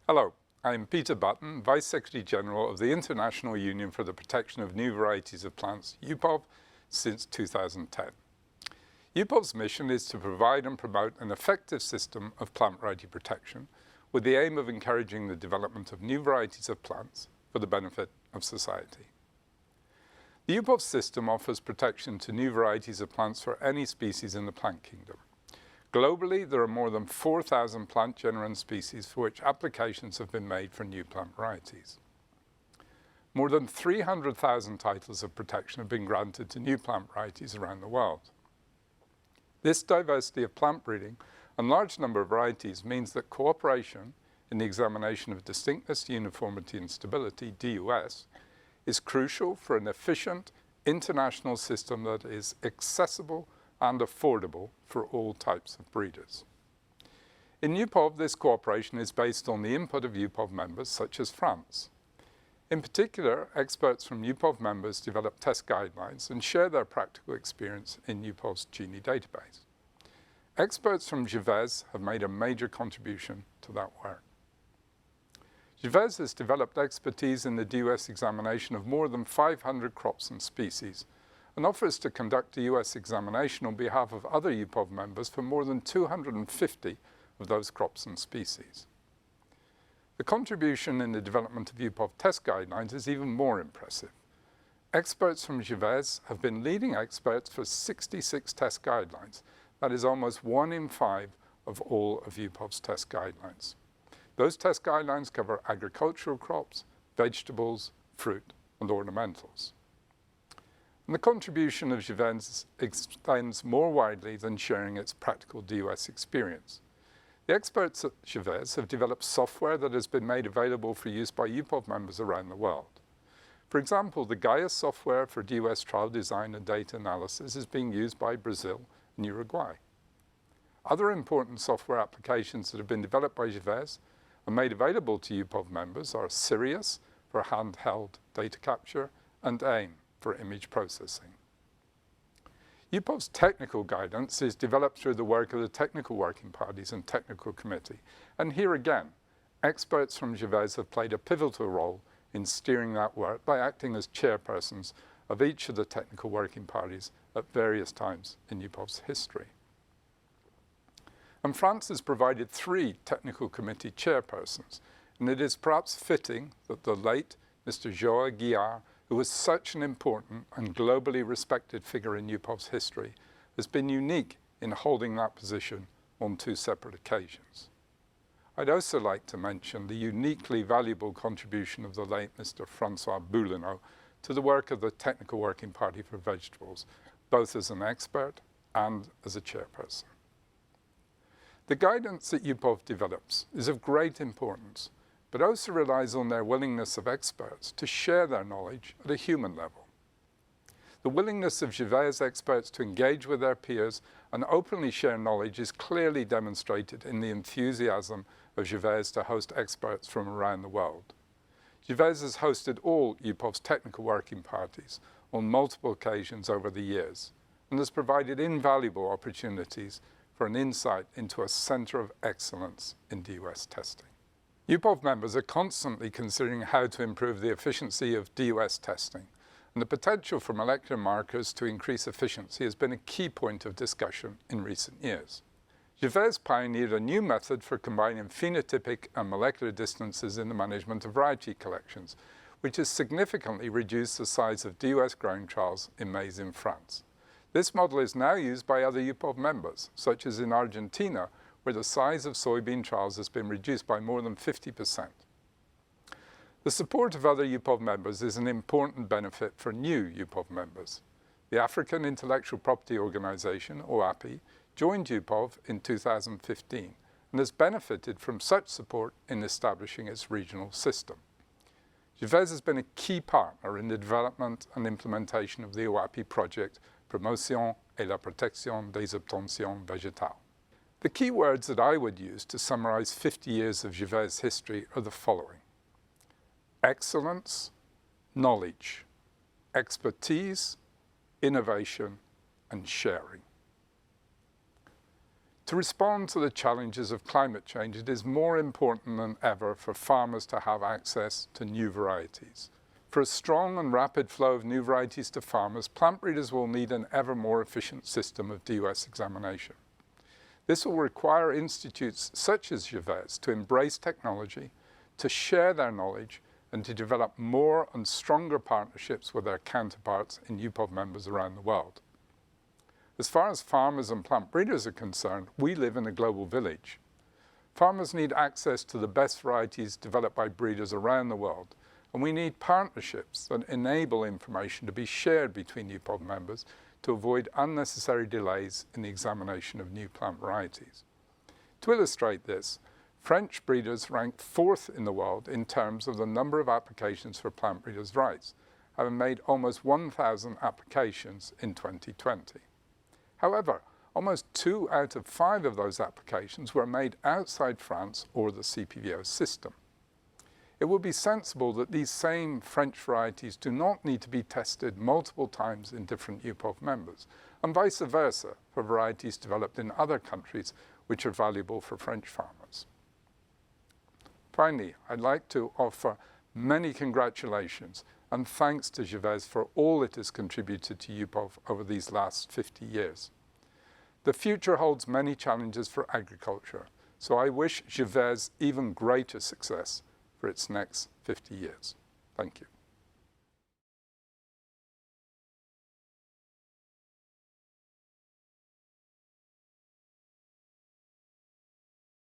Hello, I'm Peter Button, Vice Secretary General of the International Union for the Protection of New Varieties of Plants, UPOV, since 2010. UPOV's mission is to provide and promote an effective system of plant variety protection with the aim of encouraging the development of new varieties of plants for the benefit of society. The UPOV system offers protection to new varieties of plants for any species in the plant kingdom. Globally, there are more than 4,000 plant genera and species for which applications have been made for new plant varieties. More than 300,000 titles of protection have been granted to new plant varieties around the world. This diversity of plant breeding and large number of varieties means that cooperation in the examination of distinctness, uniformity and stability, DUS, is crucial for an efficient international system that is accessible and affordable for all types of breeders. In UPOV, this cooperation is based on the input of UPOV members such as France. In particular, experts from UPOV members develop test guidelines and share their practical experience in UPOV's Genie database. Experts from GEVES have made a major contribution to that work. GEVES has developed expertise in the DUS examination of more than 500 crops and species, and offers to conduct a US examination on behalf of other UPOV members for more than 250 of those crops and species. The contribution in the development of UPOV test guidelines is even more impressive. Experts from GEVES have been leading experts for 66 test guidelines. That is almost 1 in 5 of all of UPOV's test guidelines. Those test guidelines cover agricultural crops, vegetables, fruit, and ornamentals. And the contribution of GEVES extends more widely than sharing its practical DUS experience. The experts at GEVES have developed software that has been made available for use by UPOV members around the world. For example, the Gaia software for DUS trial design and data analysis is being used by Brazil and Uruguay. Other important software applications that have been developed by GEVES and made available to UPOV members are Sirius for handheld data capture and AIM for image processing. UPOV's technical guidance is developed through the work of the technical working parties and technical committee, and here again, experts from GEVES have played a pivotal role in steering that work by acting as chairpersons of each of the technical working parties at various times in UPOV's history. And France has provided 3 technical committee chairpersons, and it is perhaps fitting that the late Mr. Joël Guillard, who was such an important and globally respected figure in UPOV's history, has been unique in holding that position on 2 separate occasions. I'd also like to mention the uniquely valuable contribution of the late Mr. François Boulineau to the work of the Technical Working Party for Vegetables, both as an expert and as a chairperson. The guidance that UPOV develops is of great importance, but also relies on their willingness of experts to share their knowledge at a human level. The willingness of GEVES experts to engage with their peers and openly share knowledge is clearly demonstrated in the enthusiasm of GEVES to host experts from around the world. GEVES has hosted all UPOV's technical working parties on multiple occasions over the years and has provided invaluable opportunities for an insight into a center of excellence in DUS testing. UPOV members are constantly considering how to improve the efficiency of DUS testing, and the potential for molecular markers to increase efficiency has been a key point of discussion in recent years. GEVES pioneered a new method for combining phenotypic and molecular distances in the management of variety collections, which has significantly reduced the size of DUS growing trials in maize in France. This model is now used by other UPOV members, such as in Argentina, where the size of soybean trials has been reduced by more than 50%. The support of other UPOV members is an important benefit for new UPOV members. The African Intellectual Property Organization, OAPI, joined UPOV in 2015 and has benefited from such support in establishing its regional system. GEVES has been a key partner in the development and implementation of the OAPI project Promotion et la Protection des Obtentions Végétales. The key words that I would use to summarize 50 years of GEVES history are the following: excellence, knowledge, expertise, innovation, and sharing. To respond to the challenges of climate change, it is more important than ever for farmers to have access to new varieties. For a strong and rapid flow of new varieties to farmers, plant breeders will need an ever more efficient system of DOS examination. This will require institutes such as GEVES to embrace technology, to share their knowledge, and to develop more and stronger partnerships with their counterparts in UPOV members around the world. As far as farmers and plant breeders are concerned, we live in a global village. Farmers need access to the best varieties developed by breeders around the world, and we need partnerships that enable information to be shared between UPOV members to avoid unnecessary delays in the examination of new plant varieties. To illustrate this, French breeders ranked 4th in the world in terms of the number of applications for plant breeders' rights, having made almost 1,000 applications in 2020. However, almost 2 out of 5 of those applications were made outside France or the CPVO system. It would be sensible that these same French varieties do not need to be tested multiple times in different UPOV members, and vice versa for varieties developed in other countries which are valuable for French farmers. Finally, I'd like to offer many congratulations and thanks to GEVES for all it has contributed to UPOV over these last 50 years. The future holds many challenges for agriculture, so I wish GEVES even greater success for its next 50 years. Thank you.